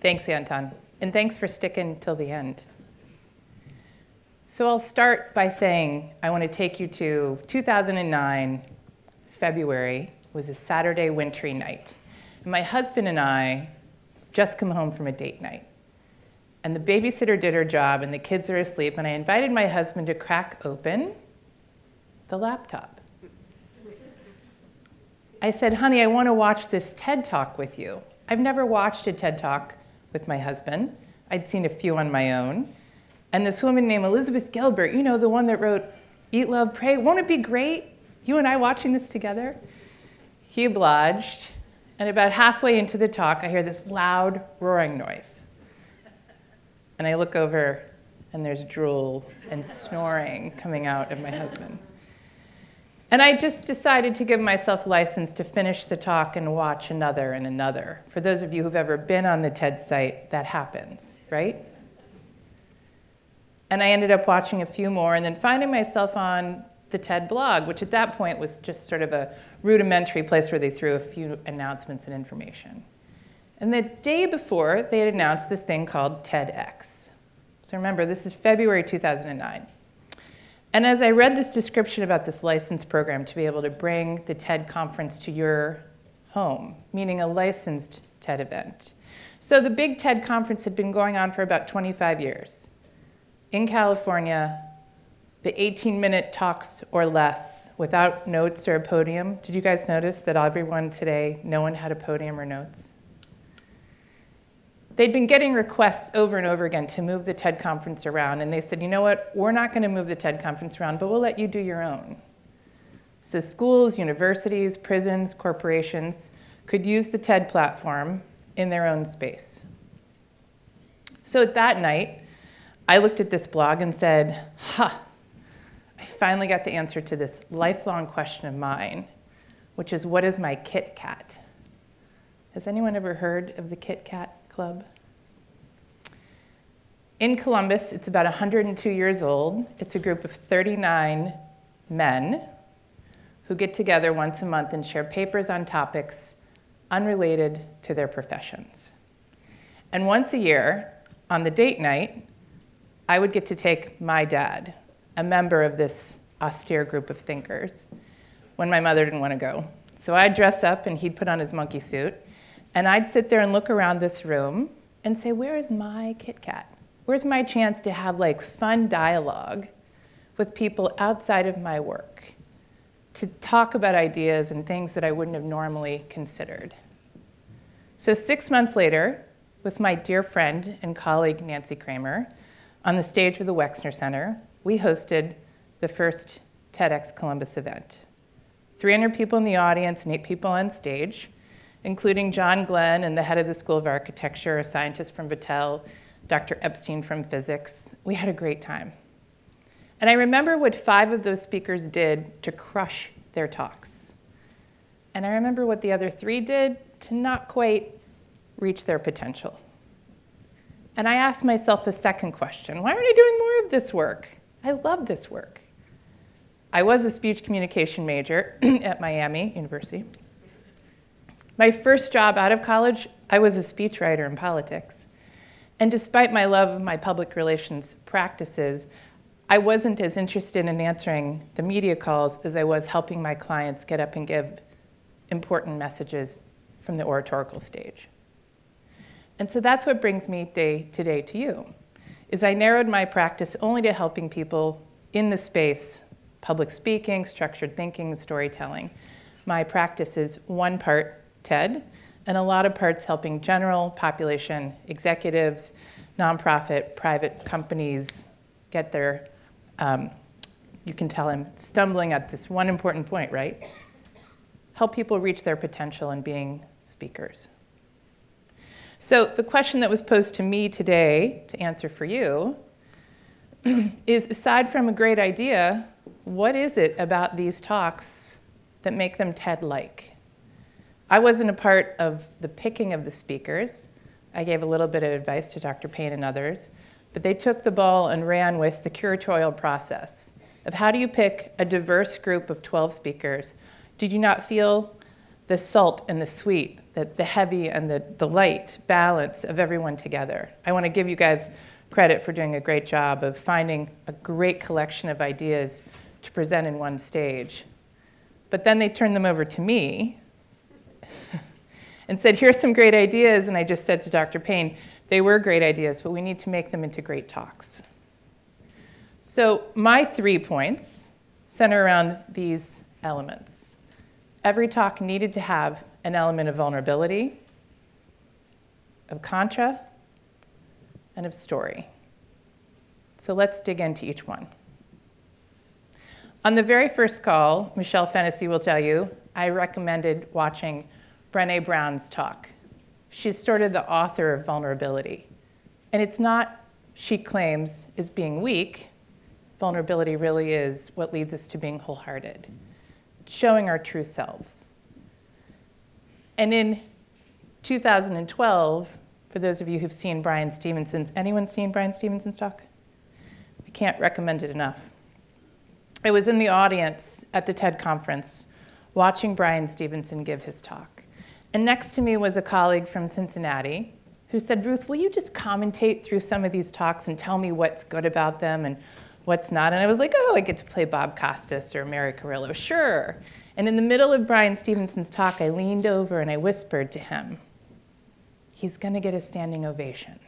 Thanks, Anton. And thanks for sticking till the end. So I'll start by saying I want to take you to 2009, February. It was a Saturday wintry night. And my husband and I just come home from a date night. And the babysitter did her job, and the kids are asleep, and I invited my husband to crack open the laptop. I said, honey, I want to watch this TED Talk with you. I've never watched a TED Talk with my husband. I'd seen a few on my own. And this woman named Elizabeth Gilbert, you know, the one that wrote Eat, Love, Pray, won't it be great, you and I watching this together? He obliged, and about halfway into the talk, I hear this loud roaring noise. And I look over, and there's drool and snoring coming out of my husband. And I just decided to give myself license to finish the talk and watch another and another. For those of you who've ever been on the TED site, that happens, right? And I ended up watching a few more and then finding myself on the TED blog, which at that point was just sort of a rudimentary place where they threw a few announcements and information. And the day before, they had announced this thing called TEDx. So remember, this is February 2009. And as I read this description about this license program to be able to bring the TED conference to your home, meaning a licensed TED event. So the big TED conference had been going on for about 25 years. In California, the 18-minute talks or less without notes or a podium. Did you guys notice that everyone today, no one had a podium or notes? They'd been getting requests over and over again to move the TED conference around, and they said, you know what, we're not going to move the TED conference around, but we'll let you do your own. So schools, universities, prisons, corporations could use the TED platform in their own space. So that night, I looked at this blog and said, I finally got the answer to this lifelong question of mine, which is, what is my Kit Kat? Has anyone ever heard of the Kit Kat Club? In Columbus, it's about 102 years old. It's a group of 39 men who get together once a month and share papers on topics unrelated to their professions. And once a year, on the date night, I would get to take my dad, a member of this austere group of thinkers, when my mother didn't want to go. So I'd dress up and he'd put on his monkey suit, and I'd sit there and look around this room and say, where is my Kit Kat? Where's my chance to have like fun dialogue with people outside of my work, to talk about ideas and things that I wouldn't have normally considered? So 6 months later, with my dear friend and colleague Nancy Kramer, on the stage of the Wexner Center, we hosted the first TEDx Columbus event. 300 people in the audience and 8 people on stage, including John Glenn and the head of the School of Architecture, a scientist from Battelle, Dr. Epstein from physics. We had a great time. And I remember what 5 of those speakers did to crush their talks. And I remember what the other 3 did to not quite reach their potential. And I asked myself a second question. Why aren't I doing more of this work? I love this work. I was a speech communication major at Miami University. My first job out of college, I was a speechwriter in politics. And despite my love of my public relations practices, I wasn't as interested in answering the media calls as I was helping my clients get up and give important messages from the oratorical stage. And so that's what brings me today to you, is I narrowed my practice only to helping people in the space, public speaking, structured thinking, storytelling. My practice is one part TED, and a lot of parts helping general population executives, nonprofit, private companies get their, you can tell I'm stumbling at this one important point, right? Help people reach their potential in being speakers. So the question that was posed to me today to answer for you is, aside from a great idea, what is it about these talks that make them TED-like? I wasn't a part of the picking of the speakers. I gave a little bit of advice to Dr. Payne and others, but they took the ball and ran with the curatorial process of how do you pick a diverse group of 12 speakers. Did you not feel the salt and the sweet the heavy and the light balance of everyone together. I want to give you guys credit for doing a great job of finding a great collection of ideas to present in one stage. But then they turned them over to me and said, here's some great ideas. And I just said to Dr. Payne, they were great ideas, but we need to make them into great talks. So my 3 points center around these elements. Every talk needed to have an element of vulnerability, of contra, and of story. So let's dig into each one. On the very first call, Michelle Fennessy will tell you, I recommended watching Brené Brown's talk. She's sort of the author of vulnerability. And it's not, she claims, is being weak. Vulnerability really is what leads us to being wholehearted, showing our true selves. And in 2012, for those of you who've seen Brian Stevenson's, anyone seen Brian Stevenson's talk? I can't recommend it enough. I was in the audience at the TED conference watching Brian Stevenson give his talk. And next to me was a colleague from Cincinnati who said, Ruth, will you just commentate through some of these talks and tell me what's good about them and what's not? And I was like, oh, I get to play Bob Costas or Mary Carrillo, sure. And in the middle of Brian Stevenson's talk, I leaned over and I whispered to him, he's going to get a standing ovation.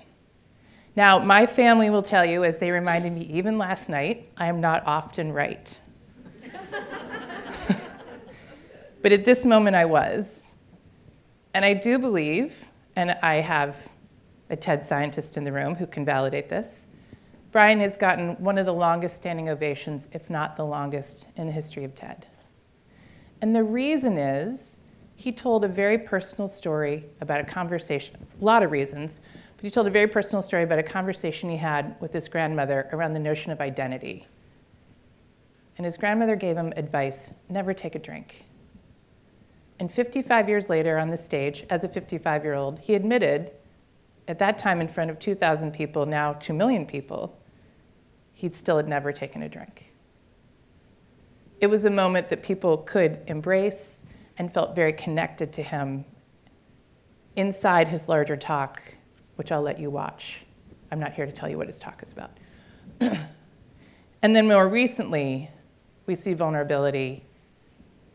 Now, my family will tell you, as they reminded me even last night, I am not often right. But at this moment, I was. And I do believe, and I have a TED scientist in the room who can validate this, Brian has gotten one of the longest standing ovations, if not the longest, in the history of TED. And the reason is he told a very personal story about a conversation, a lot of reasons, but he told a very personal story about a conversation he had with his grandmother around the notion of identity. And his grandmother gave him advice, never take a drink. And 55 years later on the stage, as a 55-year-old, he admitted, at that time in front of 2,000 people, now 2 million people, he still had never taken a drink. It was a moment that people could embrace and felt very connected to him inside his larger talk, which I'll let you watch. I'm not here to tell you what his talk is about. And then more recently, we see vulnerability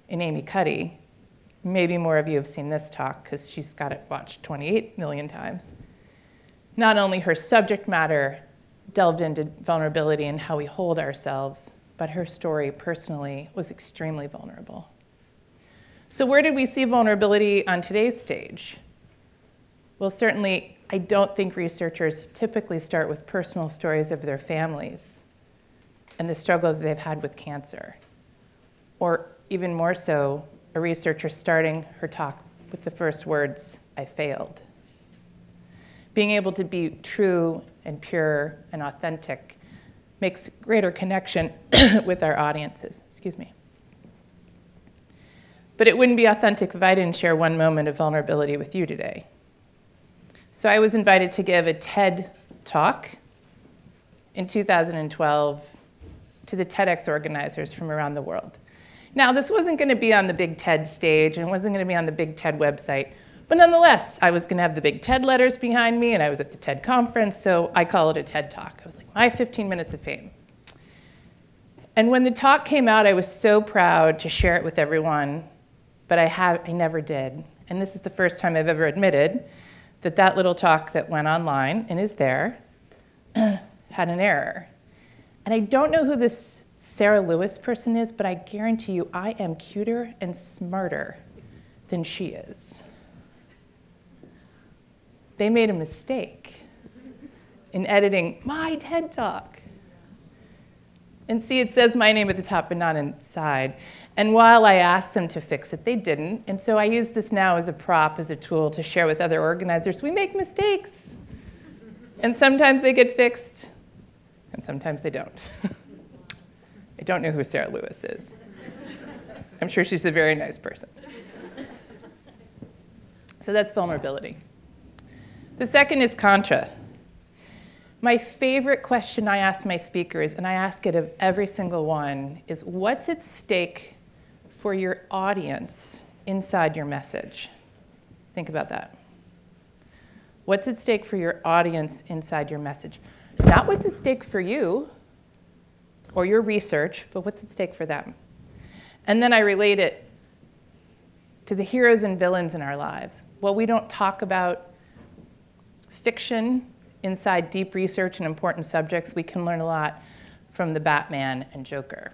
in Amy Cuddy. Maybe more of you have seen this talk because she's got it watched 28 million times. Not only her subject matter delved into vulnerability and how we hold ourselves, but her story personally was extremely vulnerable. So where did we see vulnerability on today's stage? Well, certainly, I don't think researchers typically start with personal stories of their families and the struggle that they've had with cancer. Or even more so, a researcher starting her talk with the first words, I failed. Being able to be true and pure and authentic makes greater connection with our audiences. Excuse me. But it wouldn't be authentic if I didn't share one moment of vulnerability with you today. So I was invited to give a TED talk in 2012 to the TEDx organizers from around the world. Now, this wasn't going to be on the big TED stage, and it wasn't going to be on the big TED website, but nonetheless, I was going to have the big TED letters behind me, and I was at the TED conference, so I call it a TED talk. I was like, my 15 minutes of fame. And when the talk came out, I was so proud to share it with everyone, but I never did. And this is the first time I've ever admitted that that little talk that went online and is there had an error. And I don't know who this Sarah Lewis person is, but I guarantee you I am cuter and smarter than she is. They made a mistake in editing my TED Talk. And see, it says my name at the top, but not inside. And while I asked them to fix it, they didn't. And so I use this now as a prop, as a tool to share with other organizers. We make mistakes. And sometimes they get fixed, and sometimes they don't. I don't know who Sarah Lewis is. I'm sure she's a very nice person. So that's vulnerability. The second is contra. My favorite question I ask my speakers, and I ask it of every single one, is what's at stake for your audience inside your message? Think about that. What's at stake for your audience inside your message? Not what's at stake for you or your research, but what's at stake for them. And then I relate it to the heroes and villains in our lives. Well, we don't talk about fiction inside deep research and important subjects. We can learn a lot from the Batman and Joker.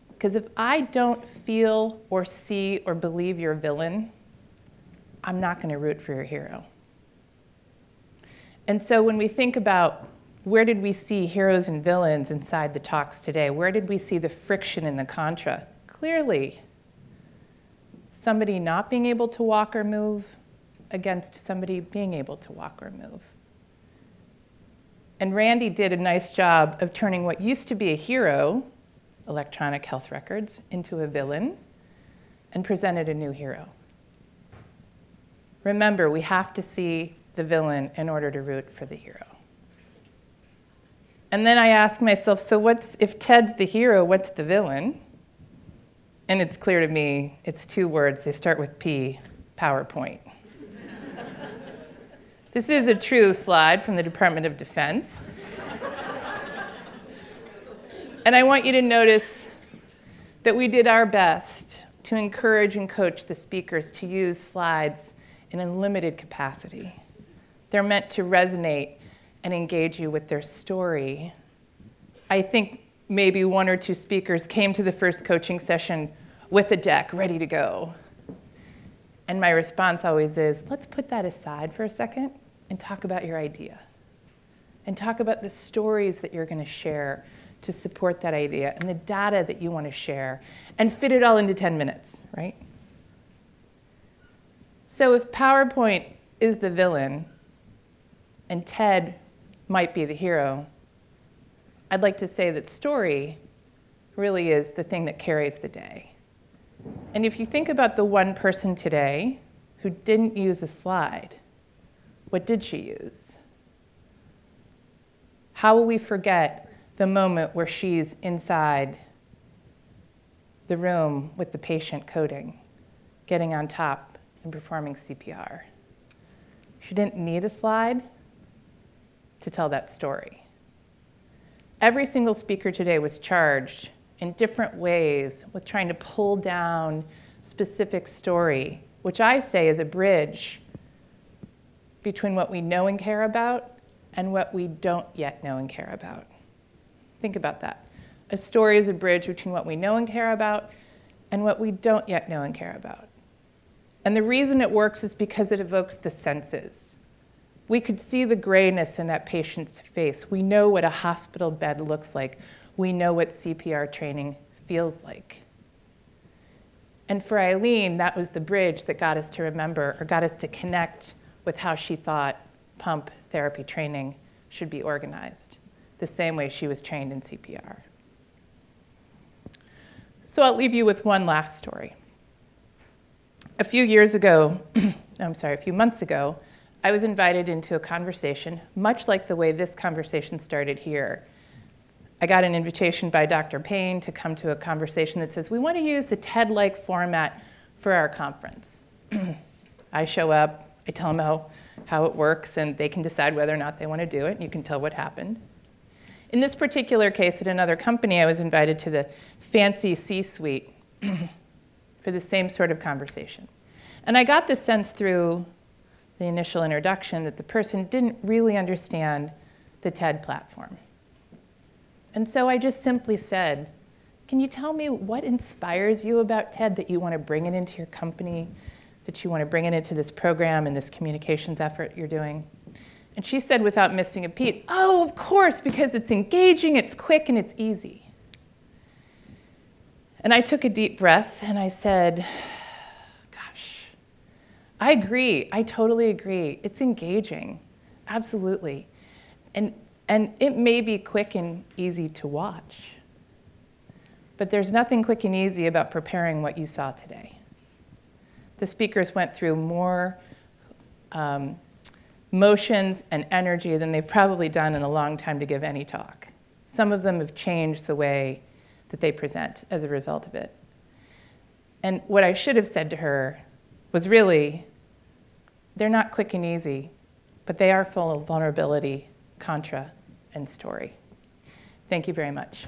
Because if I don't feel or see or believe your villain, I'm not going to root for your hero. And so when we think about where did we see heroes and villains inside the talks today, where did we see the friction in the contra? Clearly, somebody not being able to walk or move against somebody being able to walk or move. And Randy did a nice job of turning what used to be a hero, electronic health records, into a villain and presented a new hero. Remember, we have to see the villain in order to root for the hero. And then I ask myself, so if Ted's the hero, what's the villain? And it's clear to me, it's two words. They start with P, PowerPoint. This is a true slide from the Department of Defense. And I want you to notice that we did our best to encourage and coach the speakers to use slides in a limited capacity. They're meant to resonate and engage you with their story. I think maybe one or two speakers came to the first coaching session with a deck ready to go. And my response always is, let's put that aside for a second and talk about your idea. And talk about the stories that you're going to share to support that idea and the data that you want to share and fit it all into 10 minutes, right? So if PowerPoint is the villain and Ted might be the hero, I'd like to say that story really is the thing that carries the day. And if you think about the one person today who didn't use a slide, what did she use? How will we forget the moment where she's inside the room with the patient coding, getting on top and performing CPR? She didn't need a slide to tell that story. Every single speaker today was charged in different ways with trying to pull down specific story, which I say is a bridge between what we know and care about and what we don't yet know and care about. Think about that. A story is a bridge between what we know and care about and what we don't yet know and care about. And the reason it works is because it evokes the senses. We could see the grayness in that patient's face. We know what a hospital bed looks like. We know what CPR training feels like. And for Eileen, that was the bridge that got us to remember or got us to connect with how she thought pump therapy training should be organized, the same way she was trained in CPR. So I'll leave you with one last story. A few months ago, I was invited into a conversation, much like the way this conversation started here. I got an invitation by Dr. Payne to come to a conversation that says, we want to use the TED-like format for our conference. I show up, I tell them how it works, and they can decide whether or not they want to do it, and you can tell what happened. In this particular case, at another company, I was invited to the fancy C-suite for the same sort of conversation. And I got the sense through the initial introduction that the person didn't really understand the TED platform. And so I just simply said, can you tell me what inspires you about TED that you want to bring it into your company, that you want to bring it into this program and this communications effort you're doing? And she said without missing a beat, oh, of course, because it's engaging, it's quick, and it's easy. And I took a deep breath and I said, gosh, I agree, I totally agree. It's engaging, absolutely. And it may be quick and easy to watch, but there's nothing quick and easy about preparing what you saw today. The speakers went through more motions and energy than they've probably done in a long time to give any talk. Some of them have changed the way that they present as a result of it. And what I should have said to her was really, they're not quick and easy, but they are full of vulnerability, contra, and story. Thank you very much.